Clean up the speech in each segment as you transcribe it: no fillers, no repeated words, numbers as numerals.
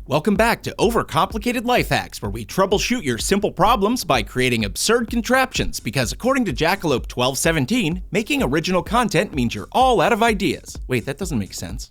Welcome back to Overcomplicated Life Hacks, where we troubleshoot your simple problems by creating absurd contraptions, because according to Jackalope 1217, making original content means you're all out of ideas. Wait, that doesn't make sense.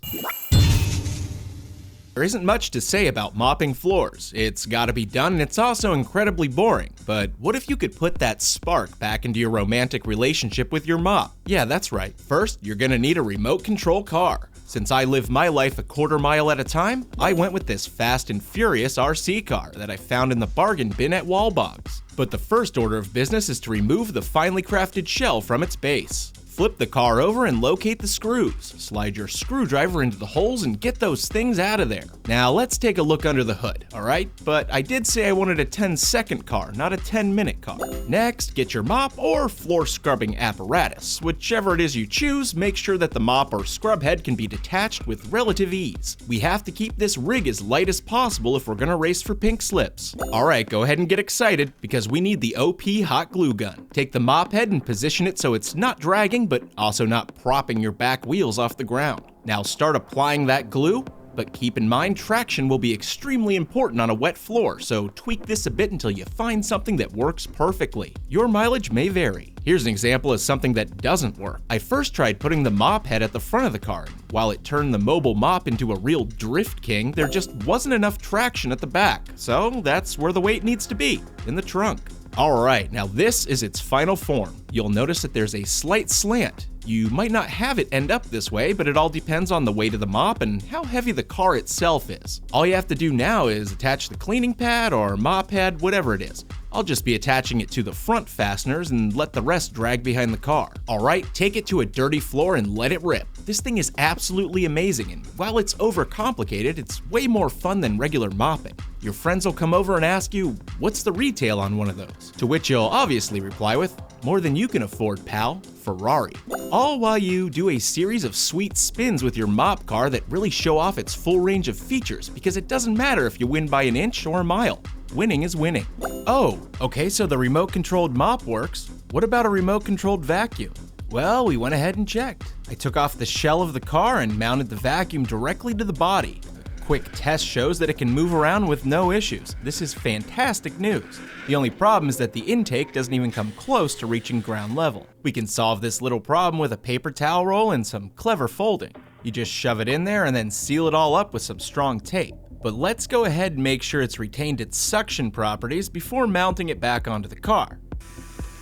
There isn't much to say about mopping floors. It's gotta be done, and it's also incredibly boring. But what if you could put that spark back into your romantic relationship with your mop? Yeah, that's right. First, you're gonna need a remote control car. Since I live my life a quarter mile at a time, I went with this fast and furious RC car that I found in the bargain bin at Wallbogs. But the first order of business is to remove the finely crafted shell from its base. Flip the car over and locate the screws. Slide your screwdriver into the holes and get those things out of there. Now let's take a look under the hood, alright? But I did say I wanted a 10-second car, not a 10-minute car. Next, get your mop or floor scrubbing apparatus. Whichever it is you choose, make sure that the mop or scrub head can be detached with relative ease. We have to keep this rig as light as possible if we're gonna race for pink slips. Alright, go ahead and get excited, because we need the OP hot glue gun. Take the mop head and position it so it's not dragging, but also not propping your back wheels off the ground. Now start applying that glue, but keep in mind traction will be extremely important on a wet floor, so tweak this a bit until you find something that works perfectly. Your mileage may vary. Here's an example of something that doesn't work. I first tried putting the mop head at the front of the car. While it turned the mobile mop into a real drift king, there just wasn't enough traction at the back. So that's where the weight needs to be, in the trunk. Alright, now this is its final form. You'll notice that there's a slight slant. You might not have it end up this way, but it all depends on the weight of the mop and how heavy the car itself is. All you have to do now is attach the cleaning pad or mop head, whatever it is. I'll just be attaching it to the front fasteners and let the rest drag behind the car. Alright, take it to a dirty floor and let it rip. This thing is absolutely amazing, and while it's overcomplicated, it's way more fun than regular mopping. Your friends will come over and ask you, what's the retail on one of those? To which you'll obviously reply with, more than you can afford, pal. Ferrari. All while you do a series of sweet spins with your mop car that really show off its full range of features, because it doesn't matter if you win by an inch or a mile. Winning is winning. Oh, okay, so the remote-controlled mop works. What about a remote-controlled vacuum? Well, we went ahead and checked. I took off the shell of the car and mounted the vacuum directly to the body. A quick test shows that it can move around with no issues. This is fantastic news. The only problem is that the intake doesn't even come close to reaching ground level. We can solve this little problem with a paper towel roll and some clever folding. You just shove it in there and then seal it all up with some strong tape. But let's go ahead and make sure it's retained its suction properties before mounting it back onto the car.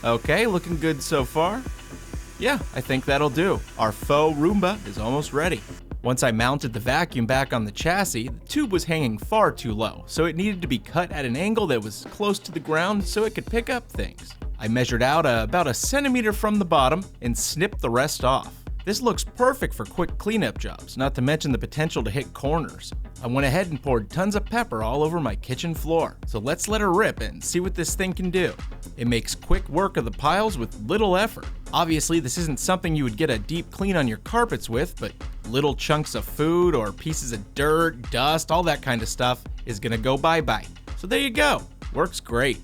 Okay, looking good so far. Yeah, I think that'll do. Our faux Roomba is almost ready. Once I mounted the vacuum back on the chassis, the tube was hanging far too low, so it needed to be cut at an angle that was close to the ground so it could pick up things. I measured out about a centimeter from the bottom and snipped the rest off. This looks perfect for quick cleanup jobs, not to mention the potential to hit corners. I went ahead and poured tons of pepper all over my kitchen floor, so let's let her rip and see what this thing can do. It makes quick work of the piles with little effort. Obviously, this isn't something you would get a deep clean on your carpets with, but little chunks of food or pieces of dirt, dust, all that kind of stuff is gonna go bye-bye. So there you go, works great.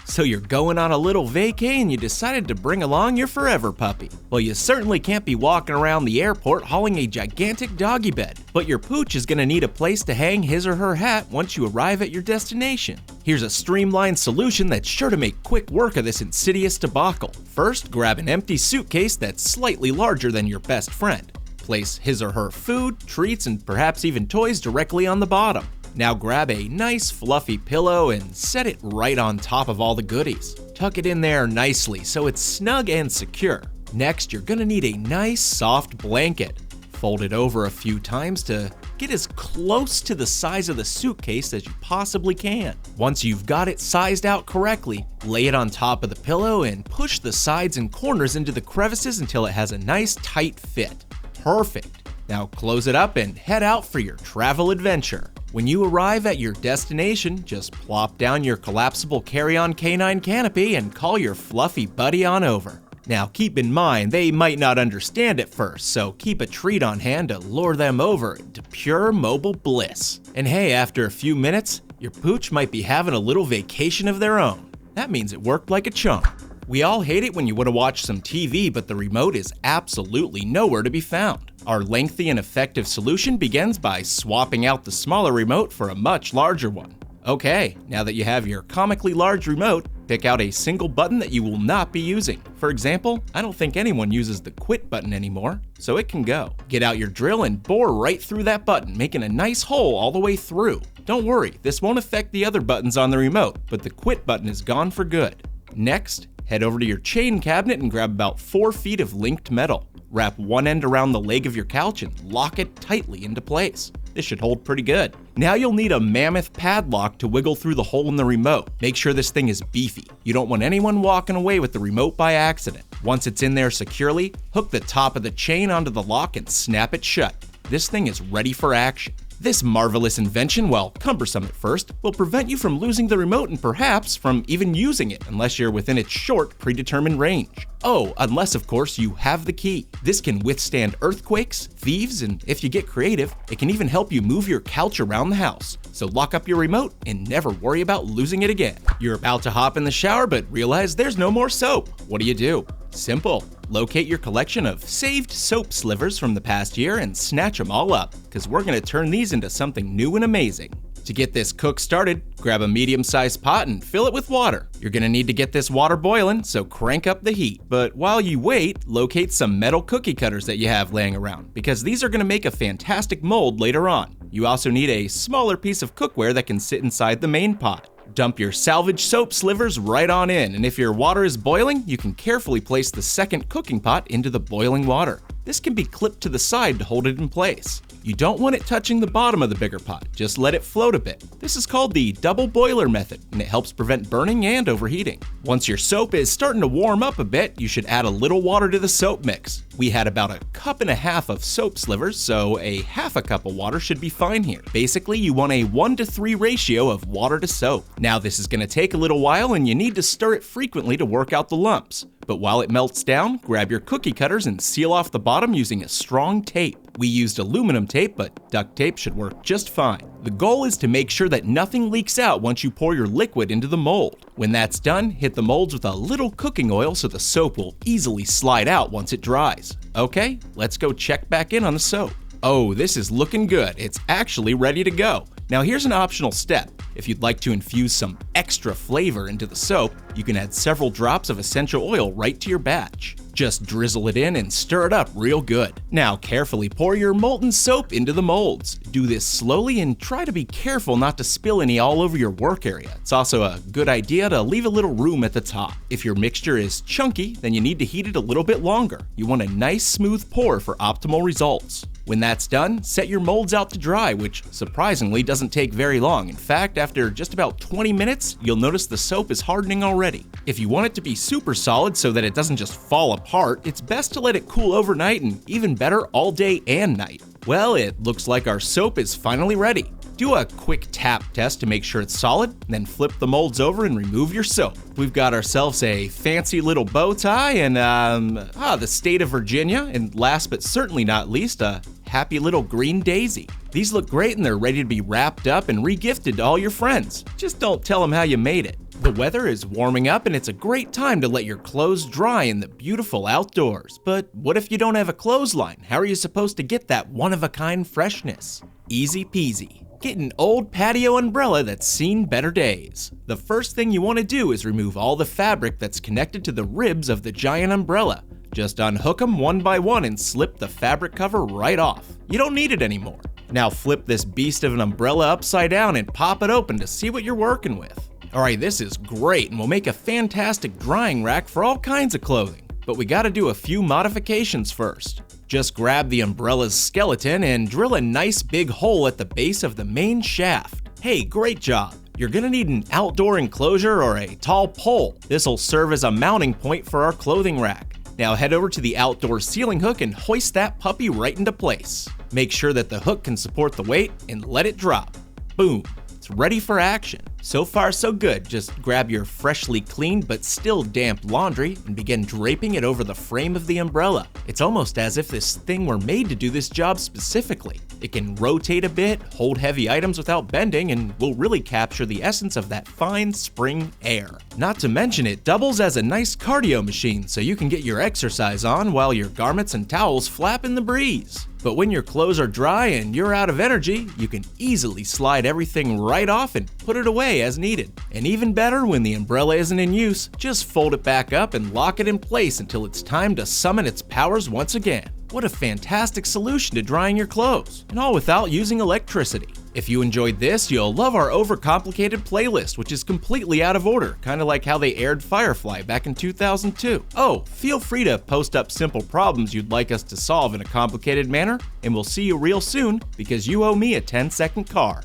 So you're going on a little vacay and you decided to bring along your forever puppy. Well, you certainly can't be walking around the airport hauling a gigantic doggy bed, but your pooch is gonna need a place to hang his or her hat once you arrive at your destination. Here's a streamlined solution that's sure to make quick work of this insidious debacle. First, grab an empty suitcase that's slightly larger than your best friend. Place his or her food, treats, and perhaps even toys directly on the bottom. Now grab a nice fluffy pillow and set it right on top of all the goodies. Tuck it in there nicely so it's snug and secure. Next, you're gonna need a nice soft blanket. Fold it over a few times to get as close to the size of the suitcase as you possibly can. Once you've got it sized out correctly, lay it on top of the pillow and push the sides and corners into the crevices until it has a nice tight fit. Perfect. Now close it up and head out for your travel adventure. When you arrive at your destination, just plop down your collapsible carry-on canine canopy and call your fluffy buddy on over. Now keep in mind, they might not understand at first, so keep a treat on hand to lure them over into pure mobile bliss. And hey, after a few minutes, your pooch might be having a little vacation of their own. That means it worked like a charm. We all hate it when you want to watch some TV, but the remote is absolutely nowhere to be found. Our lengthy and effective solution begins by swapping out the smaller remote for a much larger one. Okay, now that you have your comically large remote, pick out a single button that you will not be using. For example, I don't think anyone uses the quit button anymore, so it can go. Get out your drill and bore right through that button, making a nice hole all the way through. Don't worry, this won't affect the other buttons on the remote, but the quit button is gone for good. Next, head over to your chain cabinet and grab about 4 feet of linked metal. Wrap one end around the leg of your couch and lock it tightly into place. This should hold pretty good. Now you'll need a mammoth padlock to wiggle through the hole in the remote. Make sure this thing is beefy. You don't want anyone walking away with the remote by accident. Once it's in there securely, hook the top of the chain onto the lock and snap it shut. This thing is ready for action. This marvelous invention, while cumbersome at first, will prevent you from losing the remote and perhaps from even using it unless you're within its short, predetermined range. Oh, unless of course you have the key. This can withstand earthquakes, thieves, and if you get creative, it can even help you move your couch around the house. So lock up your remote and never worry about losing it again. You're about to hop in the shower but realize there's no more soap. What do? Simple. Locate your collection of saved soap slivers from the past year and snatch them all up, because we're going to turn these into something new and amazing. To get this cook started, grab a medium-sized pot and fill it with water. You're going to need to get this water boiling, so crank up the heat. But while you wait, locate some metal cookie cutters that you have laying around, because these are going to make a fantastic mold later on. You also need a smaller piece of cookware that can sit inside the main pot. Dump your salvage soap slivers right on in, and if your water is boiling, you can carefully place the second cooking pot into the boiling water. This can be clipped to the side to hold it in place. You don't want it touching the bottom of the bigger pot, just let it float a bit. This is called the double boiler method, and it helps prevent burning and overheating. Once your soap is starting to warm up a bit, you should add a little water to the soap mix. We had about 1.5 cups of soap slivers, so a 1/2 cup of water should be fine here. Basically, you want a 1:3 ratio of water to soap. Now this is going to take a little while and you need to stir it frequently to work out the lumps. But while it melts down, grab your cookie cutters and seal off the bottom using a strong tape. We used aluminum tape, but duct tape should work just fine. The goal is to make sure that nothing leaks out once you pour your liquid into the mold. When that's done, hit the molds with a little cooking oil so the soap will easily slide out once it dries. Okay, let's go check back in on the soap. Oh, this is looking good. It's actually ready to go. Now here's an optional step. If you'd like to infuse some extra flavor into the soap, you can add several drops of essential oil right to your batch. Just drizzle it in and stir it up real good. Now carefully pour your molten soap into the molds. Do this slowly and try to be careful not to spill any all over your work area. It's also a good idea to leave a little room at the top. If your mixture is chunky, then you need to heat it a little bit longer. You want a nice smooth pour for optimal results. When that's done, set your molds out to dry, which surprisingly doesn't take very long. In fact, after just about 20 minutes, you'll notice the soap is hardening already. If you want it to be super solid so that it doesn't just fall apart, it's best to let it cool overnight and even better all day and night. Well, it looks like our soap is finally ready. Do a quick tap test to make sure it's solid, then flip the molds over and remove your soap. We've got ourselves a fancy little bow tie and the state of Virginia, and last but certainly not least, a happy little green daisy. These look great and they're ready to be wrapped up and re-gifted to all your friends. Just don't tell them how you made it. The weather is warming up and it's a great time to let your clothes dry in the beautiful outdoors. But what if you don't have a clothesline? How are you supposed to get that one-of-a-kind freshness? Easy peasy. Get an old patio umbrella that's seen better days. The first thing you want to do is remove all the fabric that's connected to the ribs of the giant umbrella. Just unhook them one by one and slip the fabric cover right off. You don't need it anymore. Now flip this beast of an umbrella upside down and pop it open to see what you're working with. Alright, this is great and will make a fantastic drying rack for all kinds of clothing. But we gotta do a few modifications first. Just grab the umbrella's skeleton and drill a nice big hole at the base of the main shaft. Hey, great job! You're gonna need an outdoor enclosure or a tall pole. This'll serve as a mounting point for our clothing rack. Now head over to the outdoor ceiling hook and hoist that puppy right into place. Make sure that the hook can support the weight and let it drop. Boom! It's ready for action. So far so good. Just grab your freshly cleaned but still damp laundry and begin draping it over the frame of the umbrella. It's almost as if this thing were made to do this job specifically. It can rotate a bit, hold heavy items without bending, and will really capture the essence of that fine spring air. Not to mention it doubles as a nice cardio machine, so you can get your exercise on while your garments and towels flap in the breeze. But when your clothes are dry and you're out of energy, you can easily slide everything right off and put it away as needed. And even better, when the umbrella isn't in use, just fold it back up and lock it in place until it's time to summon its powers once again. What a fantastic solution to drying your clothes, and all without using electricity. If you enjoyed this, you'll love our overcomplicated playlist, which is completely out of order, kind of like how they aired Firefly back in 2002. Oh, feel free to post up simple problems you'd like us to solve in a complicated manner, and we'll see you real soon because you owe me a 10-second car.